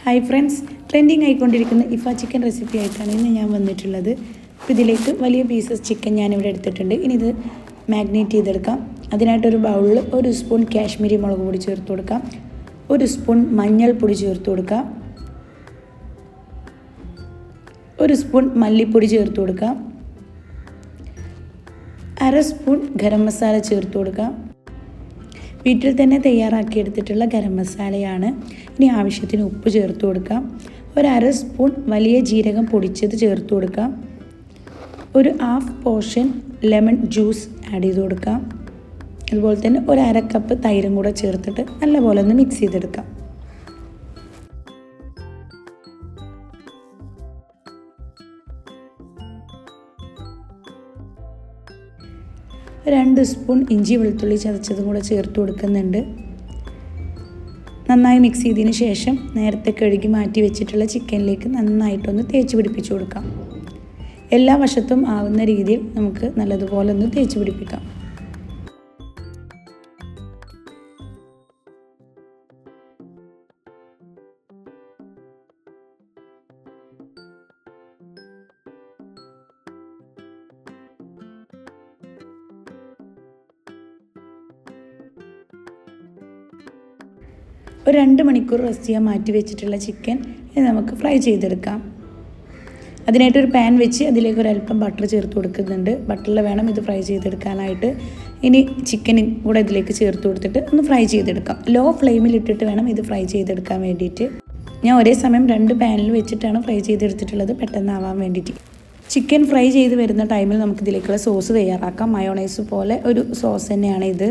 Hi friends, trending ആയിക്കൊണ്ടിരിക്കുന്ന ഇഫ chicken recipe ആയിട്ടാണ് ഇന്ന് ഞാൻ വന്നിട്ടുള്ളത്. അപ്പോൾ ഇതിലേക്ക് വലിയ പീസസ് ചിക്കൻ ഞാനിവിടെ എടുത്തിട്ടുണ്ട്. ഇനി ഇത് മാഗ്നേറ്റ് ചെയ്തെടുക്കാം. അതിനായിട്ടൊരു ബൗളിൽ 1 സ്പൂൺ കാശ്മീരി മുളക് പൊടി ചേർത്ത് കൊടുക്കാം, 1 സ്പൂൺ മഞ്ഞൾപ്പൊടി ചേർത്ത് കൊടുക്കാം, 1 സ്പൂൺ മല്ലിപ്പൊടി ചേർത്ത് കൊടുക്കാം, 1/2 സ്പൂൺ ഗരം മസാല ചേർത്ത് കൊടുക്കാം. വീട്ടിൽ തന്നെ തയ്യാറാക്കിയെടുത്തിട്ടുള്ള ഗരം മസാലയാണ്. ഇനി ആവശ്യത്തിന് ഉപ്പ് ചേർത്ത് കൊടുക്കാം. 1/2 സ്പൂൺ വലിയ ജീരകം പൊടിച്ചത് ചേർത്ത് കൊടുക്കാം. ഒരു 1/2 പോർഷൻ ലെമൺ ജ്യൂസ് ആഡ് ചെയ്ത് കൊടുക്കാം. അതുപോലെ തന്നെ 1/2 കപ്പ് തൈരും കൂടെ ചേർത്തിട്ട് നല്ലപോലെ ഒന്ന് മിക്സ് ചെയ്തെടുക്കാം. രണ്ട് സ്പൂൺ ഇഞ്ചി വെളുത്തുള്ളി ചതച്ചതും കൂടെ ചേർത്ത് കൊടുക്കുന്നുണ്ട്. നന്നായി മിക്സ് ചെയ്തതിന് ശേഷം നേരത്തെ കഴുകി മാറ്റി വെച്ചിട്ടുള്ള ചിക്കനിലേക്ക് നന്നായിട്ടൊന്ന് തേച്ച് പിടിപ്പിച്ച് കൊടുക്കാം. എല്ലാ വശത്തും ആവുന്ന രീതിയിൽ നമുക്ക് നല്ലതുപോലെ ഒന്ന് തേച്ച് പിടിപ്പിക്കാം. ഒരു 2 മണിക്കൂർ റെസ്റ്റ് ചെയ്യാൻ മാറ്റി വെച്ചിട്ടുള്ള ചിക്കൻ ഇത് നമുക്ക് ഫ്രൈ ചെയ്തെടുക്കാം. അതിനായിട്ടൊരു പാൻ വെച്ച് അതിലേക്ക് ഒരല്പം ബട്ടർ ചേർത്ത് കൊടുക്കുന്നുണ്ട്. ബട്ടറിൽ വേണം ഇത് ഫ്രൈ ചെയ്തെടുക്കാനായിട്ട്. ഇനി ചിക്കനും കൂടെ ഇതിലേക്ക് ചേർത്ത് കൊടുത്തിട്ട് ഒന്ന് ഫ്രൈ ചെയ്തെടുക്കാം. ലോ ഫ്ലെയിമിൽ ഇട്ടിട്ട് വേണം ഇത് ഫ്രൈ ചെയ്തെടുക്കാൻ വേണ്ടിയിട്ട്. ഞാൻ ഒരേ സമയം 2 പാനിൽ വെച്ചിട്ടാണ് ഫ്രൈ ചെയ്തെടുത്തിട്ടുള്ളത്, പെട്ടെന്നാവാൻ വേണ്ടിയിട്ട്. ചിക്കൻ ഫ്രൈ ചെയ്ത് വരുന്ന ടൈമിൽ നമുക്ക് ഇതിലേക്കുള്ള സോസ് തയ്യാറാക്കാം. മയോണൈസ് പോലെ ഒരു സോസ് തന്നെയാണ് ഇത്.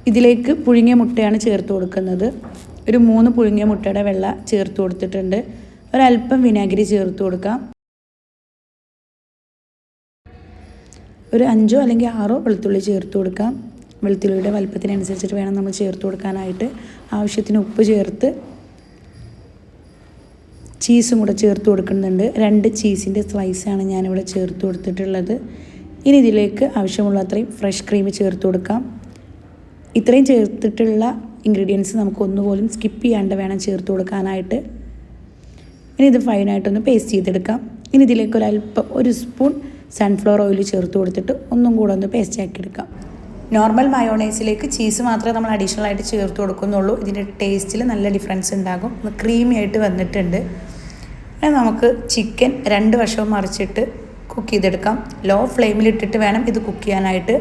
ഇതിലേക്ക് പുഴുങ്ങിയ മുട്ടയാണ് ചേർത്ത് കൊടുക്കുന്നത്. ഒരു 3 പുഴുങ്ങിയ മുട്ടയുടെ വെള്ള ചേർത്ത് കൊടുത്തിട്ടുണ്ട്. ഒരല്പം വിനാഗിരി ചേർത്ത് കൊടുക്കാം. ഒരു 5 അല്ലെങ്കിൽ 6 വെളുത്തുള്ളി ചേർത്ത് കൊടുക്കാം. വെളുത്തുള്ളിയുടെ വലുപ്പത്തിനനുസരിച്ചിട്ട് വേണം നമ്മൾ ചേർത്ത് കൊടുക്കാനായിട്ട്. ആവശ്യത്തിന് ഉപ്പ് ചേർത്ത് ചീസും കൂടെ ചേർത്ത് കൊടുക്കുന്നുണ്ട്. 2 ചീസിൻ്റെ സ്ലൈസാണ് ഞാനിവിടെ ചേർത്ത് കൊടുത്തിട്ടുള്ളത്. ഇനി ഇതിലേക്ക് ആവശ്യമുള്ള അത്രയും ഫ്രഷ് ക്രീം ചേർത്ത് കൊടുക്കാം. ഇത്രയും ചേർത്തിട്ടുള്ള ഇൻഗ്രീഡിയൻസ് നമുക്ക് ഒന്നുപോലും സ്കിപ്പ് ചെയ്യാണ്ട് വേണം ചേർത്ത് കൊടുക്കാനായിട്ട്. ഇനി ഇത് ഫൈനായിട്ടൊന്ന് പേസ്റ്റ് ചെയ്തെടുക്കാം. ഇനി ഇതിലേക്ക് ഒരല്പം 1 സ്പൂൺ സൺഫ്ലവർ ഓയിൽ ചേർത്ത് കൊടുത്തിട്ട് ഒന്നും കൂടെ ഒന്ന് പേസ്റ്റ് ആക്കിയെടുക്കാം. നോർമൽ മയോണൈസിലേക്ക് ചീസ് മാത്രമേ നമ്മൾ അഡീഷണൽ ആയിട്ട് ചേർത്ത് കൊടുക്കുന്നുള്ളൂ. ഇതിൻ്റെ ടേസ്റ്റിൽ നല്ല ഡിഫറൻസ് ഉണ്ടാകും. ക്രീമി ആയിട്ട് വന്നിട്ടുണ്ട്. നമുക്ക് ചിക്കൻ 2 വശവും മറിച്ചിട്ട് കുക്ക് ചെയ്തെടുക്കാം. ലോ ഫ്ലെയിമിലിട്ടിട്ട് വേണം ഇത് കുക്ക് ചെയ്യാനായിട്ട്.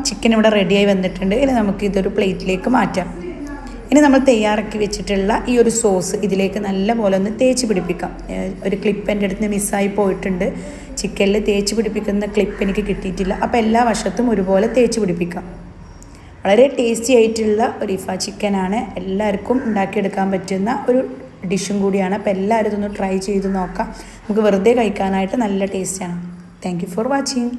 ചിക്കൻ ഇവിടെ റെഡിയായി വന്നിട്ടുണ്ട്. ഇനി നമുക്ക് ഇതൊരു പ്ലേറ്റിലേക്ക് മാറ്റാം. ഇനി നമ്മൾ തയ്യാറാക്കി വെച്ചിട്ടുള്ള ഈ ഒരു സോസ് ഇതിലേക്ക് നല്ല പോലെ ഒന്ന് തേച്ച് പിടിപ്പിക്കാം. ഒരു ക്ലിപ്പ് എൻ്റെ അടുത്ത് മിസ്സായി പോയിട്ടുണ്ട്. ചിക്കനിൽ തേച്ച് പിടിപ്പിക്കുന്ന ക്ലിപ്പ് എനിക്ക് കിട്ടിയിട്ടില്ല. അപ്പോൾ എല്ലാ വശത്തും ഒരുപോലെ തേച്ച് പിടിപ്പിക്കാം. വളരെ ടേസ്റ്റി ആയിട്ടുള്ള ഒരു ഇഫ ചിക്കനാണ്. എല്ലാവർക്കും ഉണ്ടാക്കിയെടുക്കാൻ പറ്റുന്ന ഒരു ഡിഷും കൂടിയാണ്. അപ്പോൾ എല്ലാവരും ഇതൊന്ന് ട്രൈ ചെയ്ത് നോക്കാം. നമുക്ക് വെറുതെ കഴിക്കാനായിട്ട് നല്ല ടേസ്റ്റാണ്. Thank you for watching.